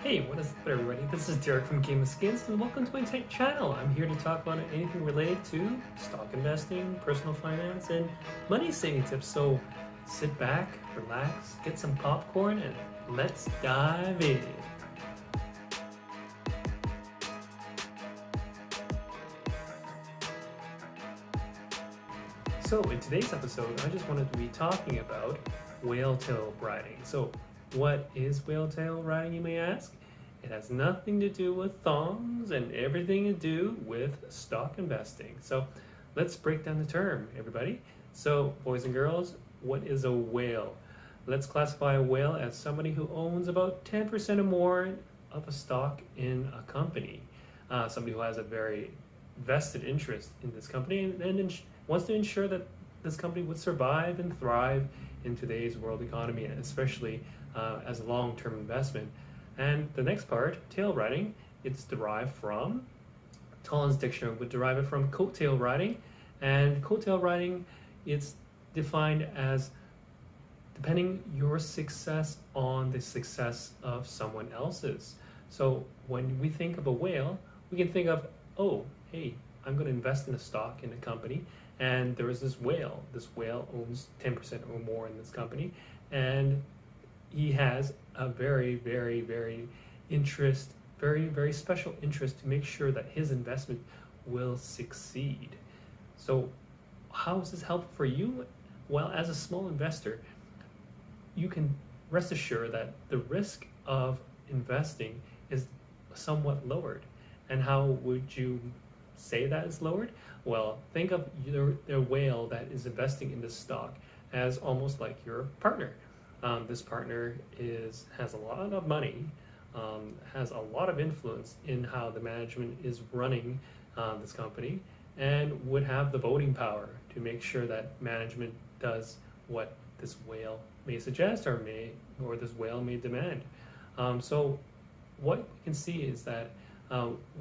Hey, what is up everybody? This is Derek from Game of Skins and welcome to my channel. I'm here to talk about anything related to stock investing, personal finance, and money saving tips. So sit back, relax, get some popcorn, and let's dive in. So in today's episode, I just wanted to be talking about whale tail riding. So what is whale tail riding, you may ask? It has nothing to do with thongs and everything to do with stock investing. So let's break down the term, everybody. So boys and girls, what is a whale? Let's classify a whale as somebody who owns about 10% or more of a stock in a company. Somebody who has a very vested interest in this company and wants to ensure that this company would survive and thrive in today's world economy, especially as a long-term investment. And the next part, tail riding, it's derived from, Collins Dictionary would derive it from coattail riding. And coattail riding, it's defined as depending your success on the success of someone else's. So when we think of a whale, we can think of, oh, hey, I'm going to invest in a stock in a company, and there is this whale. This whale owns 10% or more in this company, and he has a very, very, very very special interest to make sure that his investment will succeed. So how is this helpful for you? Well, as a small investor, you can rest assured that the risk of investing is somewhat lowered. And how would you say that is lowered? Well, think of the whale that is investing in this stock as almost like your partner. This partner has a lot of money, has a lot of influence in how the management is running this company, and would have the voting power to make sure that management does what this whale may suggest or this whale may demand. So what you can see is that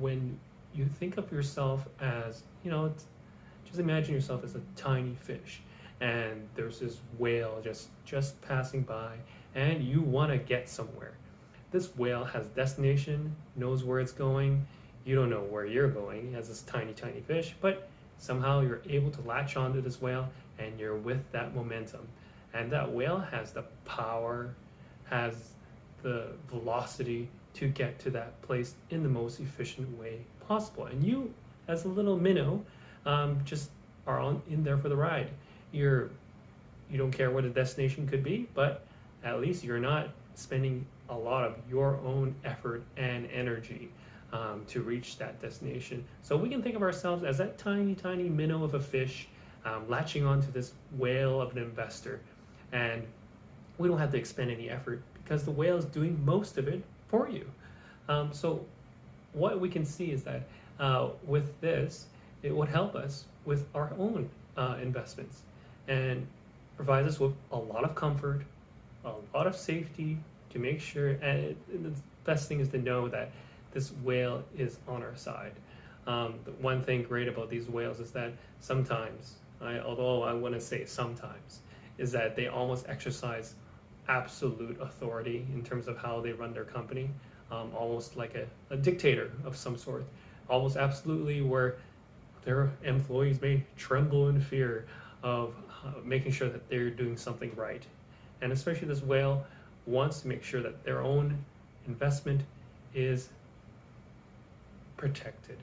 when you think of yourself as, just imagine yourself as a tiny fish, and there's this whale just passing by, and you want to get somewhere. This whale has destination, knows where it's going. You don't know where you're going as this tiny fish, but somehow you're able to latch onto this whale, and you're with that momentum. And that whale has the power, has the velocity to get to that place in the most efficient way possible. And you, as a little minnow, just are in there for the ride. You don't care what the destination could be, but at least you're not spending a lot of your own effort and energy to reach that destination. So we can think of ourselves as that tiny minnow of a fish latching onto this whale of an investor, and we don't have to expend any effort because the whale is doing most of it for you. So what we can see is that with this, it would help us with our own investments and provides us with a lot of comfort, a lot of safety to make sure, and the best thing is to know that this whale is on our side. The one thing great about these whales is that sometimes, although I want to say sometimes, is that they almost exercise absolute authority in terms of how they run their company, almost like a dictator of some sort, almost absolutely, where their employees may tremble in fear of making sure that they're doing something right. And especially this whale wants to make sure that their own investment is protected.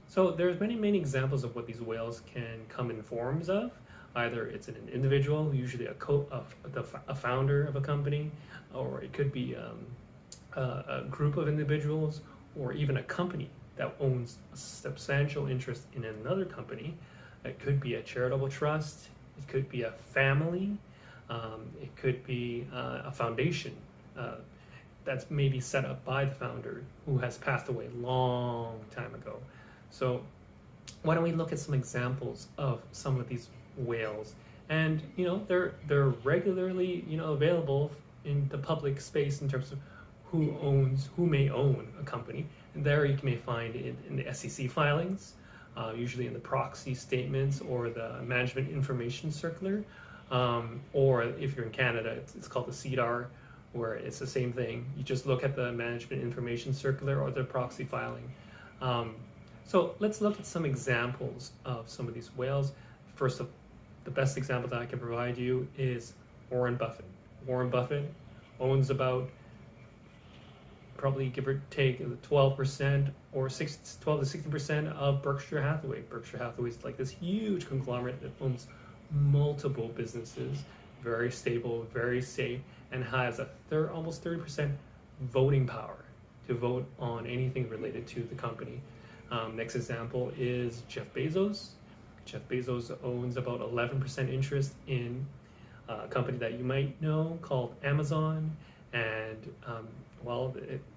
So there's many examples of what these whales can come in forms of. Either it's an individual, usually a founder of a company, or it could be a group of individuals, or even a company that owns a substantial interest in another company. It could be a charitable trust, it could be a family, it could be a foundation that's maybe set up by the founder who has passed away a long time ago. So why don't we look at some examples of some of these whales? And they're regularly available in the public space in terms of who may own a company. And there you may find it in the SEC filings, usually in the proxy statements or the management information circular, or if you're in Canada, it's called the CEDAR where it's the same thing. You just look at the management information circular or the proxy filing. So let's look at some examples of some of these whales. First of the best example that I can provide you is Warren Buffett. Warren Buffett owns about, probably give or take, 12% or 12 to 60% of Berkshire Hathaway. Berkshire Hathaway is like this huge conglomerate that owns multiple businesses, very stable, very safe, and has a almost 30% voting power to vote on anything related to the company. Next example is Jeff Bezos. Jeff Bezos owns about 11% interest in a company that you might know called Amazon, and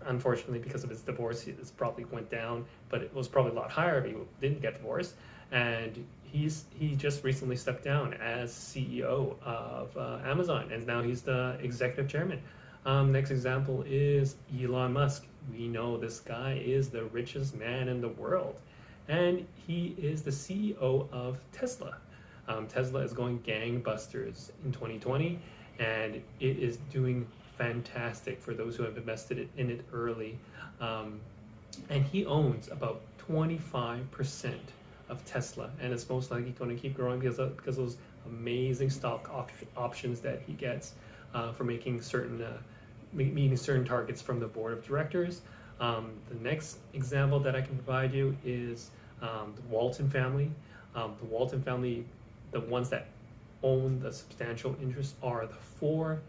unfortunately, because of his divorce, it's probably went down, but it was probably a lot higher if he didn't get divorced. And he just recently stepped down as CEO of Amazon, and now he's the executive chairman. Next example is Elon Musk. We know this guy is the richest man in the world, and he is the CEO of Tesla. Tesla is going gangbusters in 2020, and it is doing fantastic for those who have invested in it early. And he owns about 25% of Tesla, and it's most likely going to keep growing because of those amazing stock options that he gets for making certain meeting certain targets from the board of directors. The next example that I can provide you is the Walton family. The Walton family, the ones that own the substantial interest, are the four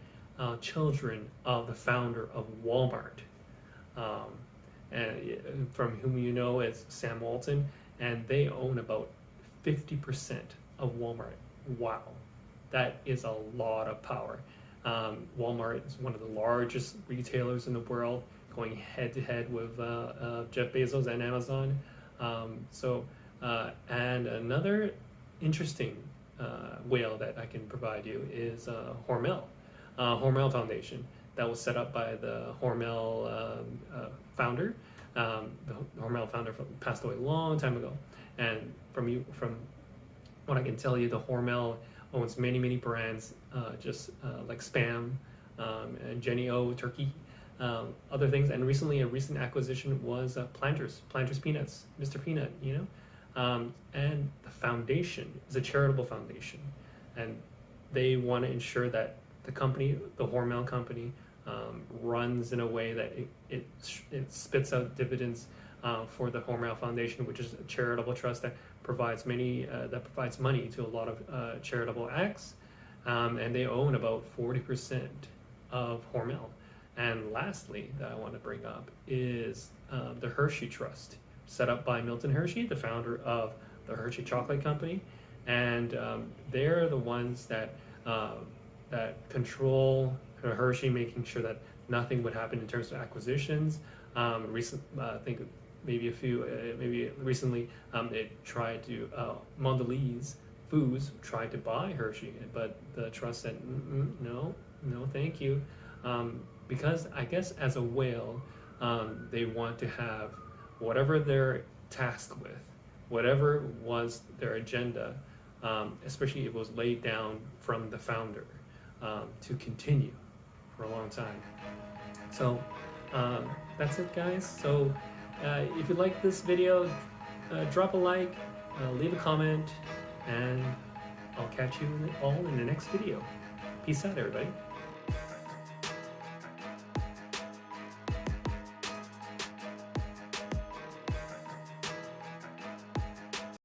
children of the founder of Walmart, and from whom you know as Sam Walton, and they own about 50% of Walmart. Wow, that is a lot of power. Walmart is one of the largest retailers in the world, going head to head with Jeff Bezos and Amazon. And another interesting whale that I can provide you is Hormel Foundation, that was set up by the Hormel founder. The Hormel founder passed away a long time ago, and from what I can tell you, the Hormel owns many brands, like Spam and Jenny O Turkey, other things. And recently, a recent acquisition was Planters Peanuts, Mr. Peanut, and the foundation is a charitable foundation, and they want to ensure that the company, the Hormel company, runs in a way that it spits out dividends for the Hormel Foundation, which is a charitable trust that provides money to a lot of charitable acts, and they own about 40% of Hormel. And lastly, that I want to bring up is the Hershey Trust, set up by Milton Hershey, the founder of the Hershey Chocolate Company, and they're the ones that control Hershey, making sure that nothing would happen in terms of acquisitions. I think maybe recently, it tried to Mondelez Foods tried to buy Hershey, but the trust said no, thank you, because I guess as a whale, they want to have whatever they're tasked with, whatever was their agenda, especially if it was laid down from the founder, to continue for a long time. So that's it, guys. So if you like this video, drop a like, leave a comment, and I'll catch you all in the next video. Peace out, everybody.